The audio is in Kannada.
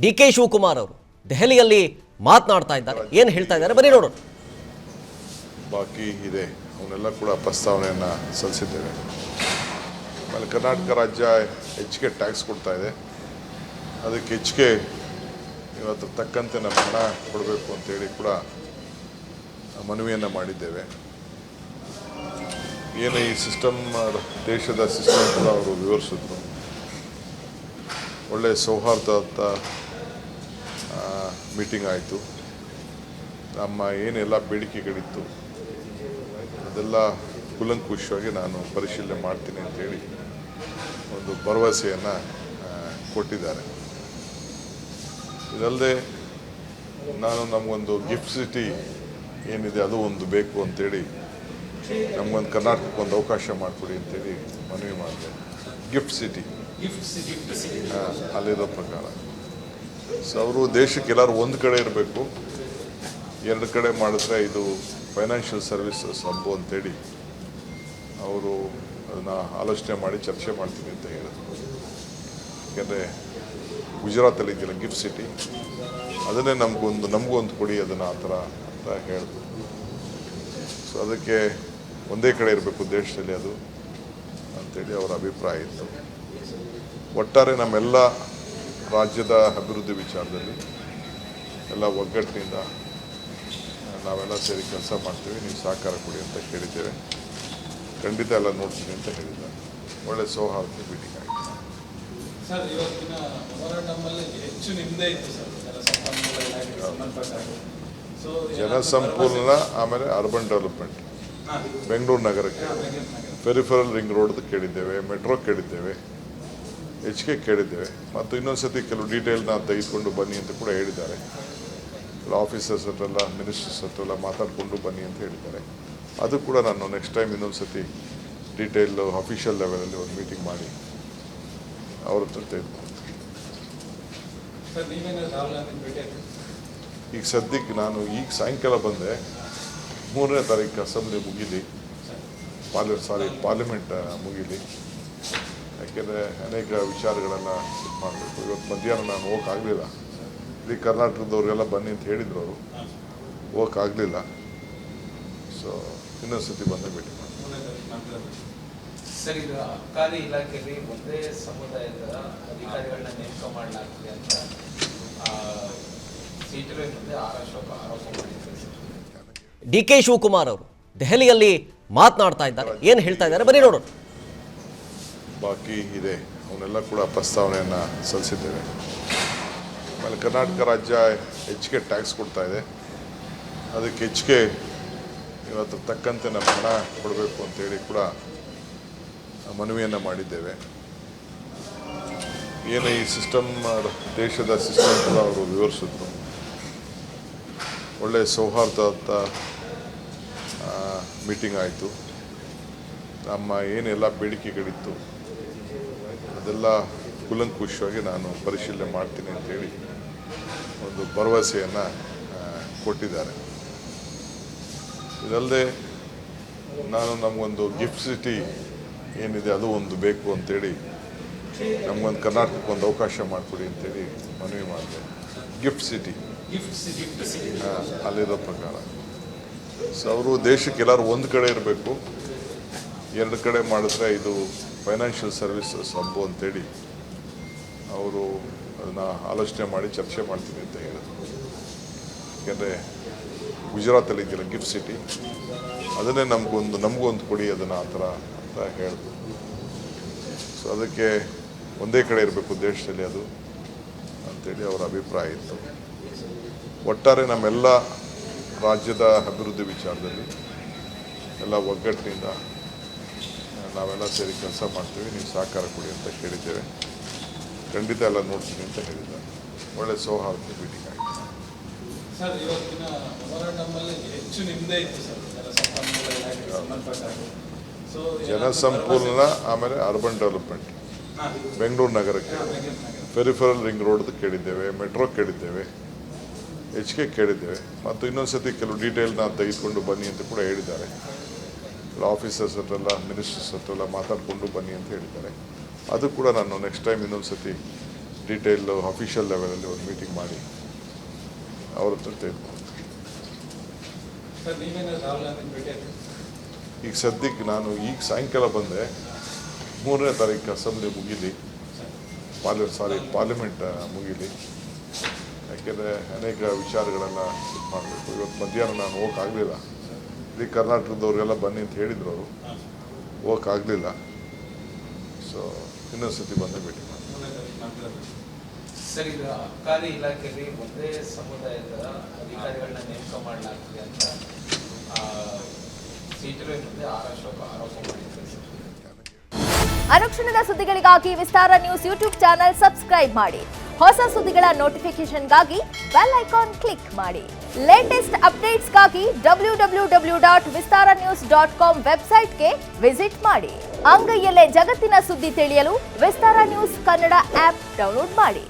ಡಿ ಕೆ ಶಿವಕುಮಾರ್ ಅವರು ದೆಹಲಿಯಲ್ಲಿ ಮಾತನಾಡ್ತಾ ಇದ್ದಾರೆ. ಏನು ಹೇಳ್ತಾ ಇದ್ದಾರೆ ಬನ್ನಿ ನೋಡೋಣ. ಬಾಕಿ ಇದೆ, ಅವನ್ನೆಲ್ಲ ಕೂಡ ಪ್ರಸ್ತಾವನೆಯನ್ನು ಸಲ್ಲಿಸಿದ್ದೇವೆ. ಆಮೇಲೆ ಕರ್ನಾಟಕ ರಾಜ್ಯ ಹೆಚ್ಚಿಗೆ ಟ್ಯಾಕ್ಸ್ ಕೊಡ್ತಾ ಇದೆ, ಅದಕ್ಕೆ ಹೆಚ್ಚಿಗೆ ಇವತ್ತು ತಕ್ಕಂತೆ ನಮ್ಮ ಹಣ ಕೊಡಬೇಕು ಅಂತೇಳಿ ಕೂಡ ಮನವಿಯನ್ನು ಮಾಡಿದ್ದೇವೆ. ಏನು ಈ ಸಿಸ್ಟಮ್, ದೇಶದ ಸಿಸ್ಟಮ್ ಕೂಡ ಅವರು ವಿವರಿಸಿದ್ರು. ಒಳ್ಳೆಯ ಸೌಹಾರ್ದದ ಮೀಟಿಂಗ್ ಆಯಿತು. ನಮ್ಮ ಏನೆಲ್ಲ ಬೇಡಿಕೆಗಳಿತ್ತು ಅದೆಲ್ಲ ಕೂಲಂಕುಷವಾಗಿ ನಾನು ಪರಿಶೀಲನೆ ಮಾಡ್ತೀನಿ ಅಂತೇಳಿ ಒಂದು ಭರವಸೆಯನ್ನು ಕೊಟ್ಟಿದ್ದಾರೆ. ಇದಲ್ಲದೆ ನಮಗೊಂದು ಗಿಫ್ಟ್ ಸಿಟಿ ಏನಿದೆ ಅದು ಒಂದು ಬೇಕು ಅಂತೇಳಿ, ನಮಗೊಂದು ಕರ್ನಾಟಕಕ್ಕೆ ಒಂದು ಅವಕಾಶ ಮಾಡಿಕೊಡಿ ಅಂತೇಳಿ ಮನವಿ ಮಾಡಿದೆ. ಗಿಫ್ಟ್ ಸಿಟಿ ಅಲ್ಲಿರೋ ಪ್ರಕಾರ ಸೊ ಅವರು ದೇಶಕ್ಕೆ ಎಲ್ಲರೂ ಒಂದು ಕಡೆ ಇರಬೇಕು, ಎರಡು ಕಡೆ ಮಾಡಿದ್ರೆ ಇದು ಫೈನಾನ್ಷಿಯಲ್ ಸರ್ವಿಸಸ್ ಹಬ್ಬು ಅಂತೇಳಿ ಅವರು ಅದನ್ನು ಆಲೋಚನೆ ಮಾಡಿ ಚರ್ಚೆ ಮಾಡ್ತೀನಿ ಅಂತ ಹೇಳಿದ್ರು. ಯಾಕೆಂದರೆ ಗುಜರಾತಲ್ಲಿ ಇದೆಯಲ್ಲ ಗಿಫ್ಟ್ ಸಿಟಿ, ಅದನ್ನೇ ನಮಗೊಂದು ಕೊಡಿ ಅದನ್ನು ಆ ಥರ ಅಂತ ಹೇಳಿದ್ರು. ಸೊ ಅದಕ್ಕೆ ಒಂದೇ ಕಡೆ ಇರಬೇಕು ದೇಶದಲ್ಲಿ ಅದು ಅಂಥೇಳಿ ಅವರ ಅಭಿಪ್ರಾಯ ಇತ್ತು. ಒಟ್ಟಾರೆ ನಮ್ಮೆಲ್ಲ ರಾಜ್ಯದ ಅಭಿವೃದ್ಧಿ ವಿಚಾರದಲ್ಲಿ ಎಲ್ಲ ಒಗ್ಗಟ್ಟಿನಿಂದ ನಾವೆಲ್ಲ ಸೇರಿ ಕೆಲಸ ಮಾಡ್ತೀವಿ, ನೀವು ಸಹಕಾರ ಕೊಡಿ ಅಂತ ಕೇಳಿದ್ದೇವೆ. ಖಂಡಿತ ಎಲ್ಲ ನೋಡ್ತೀನಿ ಅಂತ ಹೇಳಿದ್ದಾರೆ. ಒಳ್ಳೆ ಸೌಹಾರ್ದ ಮೀಟಿಂಗ್ ಆಯಿತು. ಸರ್, ಇವತ್ತಿನ ಹೋರಾಟದಲ್ಲಿ ಹೆಚ್ಚು ನಿಮ್ಮದೇ ಇತ್ತು ಸರ್, ಜನಸಂಪೂರ್ಣ, ಆಮೇಲೆ ಅರ್ಬನ್ ಡೆವಲಪ್ಮೆಂಟ್, ಬೆಂಗಳೂರು ನಗರಕ್ಕೆ ಪೆರಿಫರಲ್ ರಿಂಗ್ ರೋಡ್ದು ಕೇಳಿದ್ದೇವೆ, ಮೆಟ್ರೋ ಕೇಳಿದ್ದೇವೆ, ಹೆಚ್ಚಿಗೆ ಕೇಳಿದ್ದೇವೆ. ಮತ್ತು ಇನ್ನೊಂದು ಸತಿ ಕೆಲವು ಡೀಟೇಲ್ನ ತೆಗೆದುಕೊಂಡು ಬನ್ನಿ ಅಂತ ಕೂಡ ಹೇಳಿದ್ದಾರೆ. ಆಫೀಸರ್ಸ್ ಹತ್ರೆಲ್ಲ, ಮಿನಿಸ್ಟರ್ಸ್ ಹತ್ರೆಲ್ಲ ಮಾತಾಡಿಕೊಂಡು ಬನ್ನಿ ಅಂತ ಹೇಳಿದ್ದಾರೆ. ಅದು ಕೂಡ ನಾನು ನೆಕ್ಸ್ಟ್ ಟೈಮ್ ಇನ್ನೊಂದು ಸತಿ ಡೀಟೇಲ್ ಅಫಿಷಿಯಲ್ ಲೆವೆಲಲ್ಲಿ ಒಂದು ಮೀಟಿಂಗ್ ಮಾಡಿ ಅವ್ರ ಹತ್ರ ತೆಗೆದುಕೊಂಡು. ಈಗ ಸದ್ಯಕ್ಕೆ ನಾನು ಈಗ ಸಾಯಂಕಾಲ ಬಂದೆ, 3ನೇ ತಾರೀಕು ಅಸೆಂಬ್ಲಿ ಮುಗೀಲಿ, ಪಾರ್ಲಿಮೆಂಟ್ ಮುಗೀಲಿ. ಯಾಕೆಂದರೆ ಅನೇಕ ವಿಚಾರಗಳೆಲ್ಲ ಇದು ಮಾಡಬೇಕು. ಇವತ್ತು ಮಧ್ಯಾಹ್ನ ನಾನು ಹೋಗೋಕ್ಕಾಗಲಿಲ್ಲ, ಇಲ್ಲಿ ಕರ್ನಾಟಕದವ್ರಿಗೆಲ್ಲ ಬನ್ನಿ ಅಂತ ಹೇಳಿದ್ರು, ಅವರು ಹೋಗೋಕ್ಕಾಗಲಿಲ್ಲ. ಸೊ ಇನ್ನೊಂದು ಸತಿ ಬಂದ ಭೇಟಿ ಮಾಡಿ. ಸರ್, ಇದು ಅಬಕಾರಿ ಇಲಾಖೆಯಲ್ಲಿ ಒಂದೇ ಸಮುದಾಯದ ಅಧಿಕಾರಿಗಳನ್ನ ನೇಮಕ ಮಾಡಲಾಗ್ತಿದೆ ಅಂತ ಸಿಟಿಐ ಮುಂದೆ ಆರೋಪ ಮಾಡಿದ್ದಾರೆ. ಡಿ ಕೆ ಶಿವಕುಮಾರ್ ಅವರು ದೆಹಲಿಯಲ್ಲಿ ಮಾತನಾಡ್ತಾ ಇದ್ದಾರೆ. ಏನು ಹೇಳ್ತಾ ಇದ್ದಾರೆ ಬನ್ನಿ ನೋಡೋಣ. ಬಾಕಿ ಇದೆ, ಅವನ್ನೆಲ್ಲ ಕೂಡ ಪ್ರಸ್ತಾವನೆಯನ್ನು ಸಲ್ಲಿಸಿದ್ದೇವೆ. ಆಮೇಲೆ ಕರ್ನಾಟಕ ರಾಜ್ಯ ಹೆಚ್ಚಿಗೆ ಟ್ಯಾಕ್ಸ್ ಕೊಡ್ತಾ ಇದೆ, ಅದಕ್ಕೆ ಹೆಚ್ಚಿಗೆ ಇವತ್ತು ತಕ್ಕಂತೆ ನಮ್ಮ ಹಣ ಕೊಡಬೇಕು ಅಂತೇಳಿ ಕೂಡ ಮನವಿಯನ್ನು ಮಾಡಿದ್ದೇವೆ. ಏನು ಈ ಸಿಸ್ಟಮ್, ದೇಶದ ಸಿಸ್ಟಮ್ ಕೂಡ ಅವರು ವಿವರಿಸಿದ್ರು. ಒಳ್ಳೆಯ ಸೌಹಾರ್ದದ ಮೀಟಿಂಗ್ ಆಯಿತು. ನಮ್ಮ ಏನೆಲ್ಲ ಬೇಡಿಕೆಗಳಿತ್ತು ಅದೆಲ್ಲ ಕೂಲಂಕುಷವಾಗಿ ನಾನು ಪರಿಶೀಲನೆ ಮಾಡ್ತೀನಿ ಅಂತೇಳಿ ಒಂದು ಭರವಸೆಯನ್ನು ಕೊಟ್ಟಿದ್ದಾರೆ. ಇದಲ್ಲದೆ ನಮಗೊಂದು ಗಿಫ್ಟ್ ಸಿಟಿ ಏನಿದೆ ಅದು ಒಂದು ಬೇಕು ಅಂತೇಳಿ, ನಮಗೊಂದು ಕರ್ನಾಟಕಕ್ಕೆ ಒಂದು ಅವಕಾಶ ಮಾಡಿಕೊಡಿ ಅಂತೇಳಿ ಮನವಿ ಮಾಡಿದೆ. ಗಿಫ್ಟ್ ಸಿಟಿ ಅಲ್ಲಿರೋ ಪ್ರಕಾರ ಸೊ ಅವರು ದೇಶಕ್ಕೆ ಎಲ್ಲರೂ ಒಂದು ಕಡೆ ಇರಬೇಕು, ಎರಡು ಕಡೆ ಮಾಡಿದ್ರೆ ಇದು ಫೈನಾನ್ಷಿಯಲ್ ಸರ್ವಿಸಸ್ ಹಬ್ಬು ಅಂತೇಳಿ ಅವರು ಅದನ್ನು ಆಲೋಚನೆ ಮಾಡಿ ಚರ್ಚೆ ಮಾಡ್ತೀನಿ ಅಂತ ಹೇಳಿದ್ರು. ಯಾಕೆಂದರೆ ಗುಜರಾತಲ್ಲಿ ಇದೆಯಲ್ಲ ಗಿಫ್ಟ್ ಸಿಟಿ, ಅದನ್ನೇ ನಮಗೊಂದು ಕೊಡಿ ಅದನ್ನು ಆ ಥರ ಅಂತ ಹೇಳಿದ್ರು. ಸೊ ಅದಕ್ಕೆ ಒಂದೇ ಕಡೆ ಇರಬೇಕು ದೇಶದಲ್ಲಿ ಅದು ಅಂಥೇಳಿ ಅವರ ಅಭಿಪ್ರಾಯ ಇತ್ತು. ಒಟ್ಟಾರೆ ನಮ್ಮೆಲ್ಲ ರಾಜ್ಯದ ಅಭಿವೃದ್ಧಿ ವಿಚಾರದಲ್ಲಿ ಎಲ್ಲ ಒಗ್ಗಟ್ಟಿನಿಂದ ನಾವೆಲ್ಲ ಸೇರಿ ಕೆಲಸ ಮಾಡ್ತೀವಿ, ನೀವು ಸಹಕಾರ ಕೊಡಿ ಅಂತ ಕೇಳಿದ್ದೇವೆ. ಖಂಡಿತ ಎಲ್ಲ ನೋಡ್ತೀನಿ ಅಂತ ಹೇಳಿದ್ದಾರೆ. ಒಳ್ಳೆ ಸೌಹಾರ್ದ ಮೀಟಿಂಗ್ ಆಯಿತು. ಸರ್, ಇವತ್ತಿನ ಹೋರಾಟದಲ್ಲಿ ಹೆಚ್ಚು ನಿಮ್ಮದೇ ಇತ್ತು ಸರ್, ಜನಸಂಪೂರ್ಣ, ಆಮೇಲೆ ಅರ್ಬನ್ ಡೆವಲಪ್ಮೆಂಟ್, ಬೆಂಗಳೂರು ನಗರಕ್ಕೆ ಪೆರಿಫರಲ್ ರಿಂಗ್ ರೋಡ್ದು ಕೇಳಿದ್ದೇವೆ, ಮೆಟ್ರೋ ಕೇಳಿದ್ದೇವೆ, ಹೆಚ್ಚಿಗೆ ಕೇಳಿದ್ದೇವೆ. ಮತ್ತು ಇನ್ನೊಂದು ಸತಿ ಕೆಲವು ಡೀಟೇಲ್ನ ತೆಗೆದುಕೊಂಡು ಬನ್ನಿ ಅಂತ ಕೂಡ ಹೇಳಿದ್ದಾರೆ. ಆಫೀಸರ್ಸ್ ಹತ್ರೆಲ್ಲ, ಮಿನಿಸ್ಟರ್ಸ್ ಹತ್ರೆಲ್ಲ ಮಾತಾಡಿಕೊಂಡು ಬನ್ನಿ ಅಂತ ಹೇಳಿದ್ದಾರೆ. ಅದು ಕೂಡ ನಾನು ನೆಕ್ಸ್ಟ್ ಟೈಮ್ ಇನ್ನೊಂದು ಸತಿ ಡೀಟೇಲ್ ಅಫಿಷಿಯಲ್ ಲೆವೆಲಲ್ಲಿ ಒಂದು ಮೀಟಿಂಗ್ ಮಾಡಿ ಅವ್ರ ಹತ್ರ ತೆಗೆದುಕೊಂಡು ಸರ್ ನೀವೇನಾದ್ರು ರಾಹುಲ್ ಗಾಂಧಿ ಭೇಟಿ ಆಗಿ ಈಗ ಸದ್ಯಕ್ಕೆ ನಾನು ಈಗ ಸಾಯಂಕಾಲ ಬಂದೆ 3ನೇ ತಾರೀಕು ಅಸೆಂಬ್ಲಿ ಮುಗೀಲಿ ಪಾರ್ಲಿಮೆಂಟ್ ಮುಗೀಲಿ, ಯಾಕೆಂದರೆ ಅನೇಕ ವಿಚಾರಗಳೆಲ್ಲ ಇದು ಮಾಡಬೇಕು. ಇವತ್ತು ಮಧ್ಯಾಹ್ನ ನಾನು ಹೋಗೋಕ್ಕಾಗಲಿಲ್ಲ, ಇಡೀ ಕರ್ನಾಟಕದವ್ರಿಗೆಲ್ಲ ಬನ್ನಿ ಅಂತ ಹೇಳಿದ್ರು, ಅವರು ಹೋಗೋಕ್ಕಾಗಲಿಲ್ಲ. ಸೊ ಇನ್ನೊಂದು ಸತಿ ಬಂದು ಭೇಟಿ ಮಾಡಿ. ಸರ್, ಈಗ ಅಬಕಾರಿ ಇಲಾಖೆಯಲ್ಲಿ ಒಂದೇ ಸಮುದಾಯದ ಅಧಿಕಾರಿಗಳನ್ನ ನೇಮಕ ಮಾಡಲಾಗ್ತಿದೆ ಅಂತ ಸಿಟಿರೋ ಮುಂದೆ ಆರೋಪ ಮಾಡಿದ್ದಾರೆ ಸರ್. ಅನುಕ್ಷಣದ ಸುದ್ದಿಗಳಿಗಾಗಿ ವಿಸ್ತಾರ ನ್ಯೂಸ್ ಯೂಟ್ಯೂಬ್ ಚಾನೆಲ್ ಸಬ್ಸ್ಕ್ರೈಬ್ ಮಾಡಿ. ಹೊಸ ಸುದ್ದಿಗಳ ನೋಟಿಫಿಕೇಶನ್ಗಾಗಿ ಬೆಲ್ ಐಕಾನ್ ಕ್ಲಿಕ್ ಮಾಡಿ. ಲೇಟೆಸ್ಟ್ ಅಪ್ಡೇಟ್ಸ್ಗಾಗಿ www.vistaranews.com ವೆಬ್ಸೈಟ್ಗೆ ವಿಸಿಟ್ ಮಾಡಿ. ಅಂಗೈಯಲ್ಲೇ ಜಗತ್ತಿನ ಸುದ್ದಿ ತಿಳಿಯಲು ವಿಸ್ತಾರ ನ್ಯೂಸ್ ಕನ್ನಡ ಆಪ್ ಡೌನ್ಲೋಡ್ ಮಾಡಿ.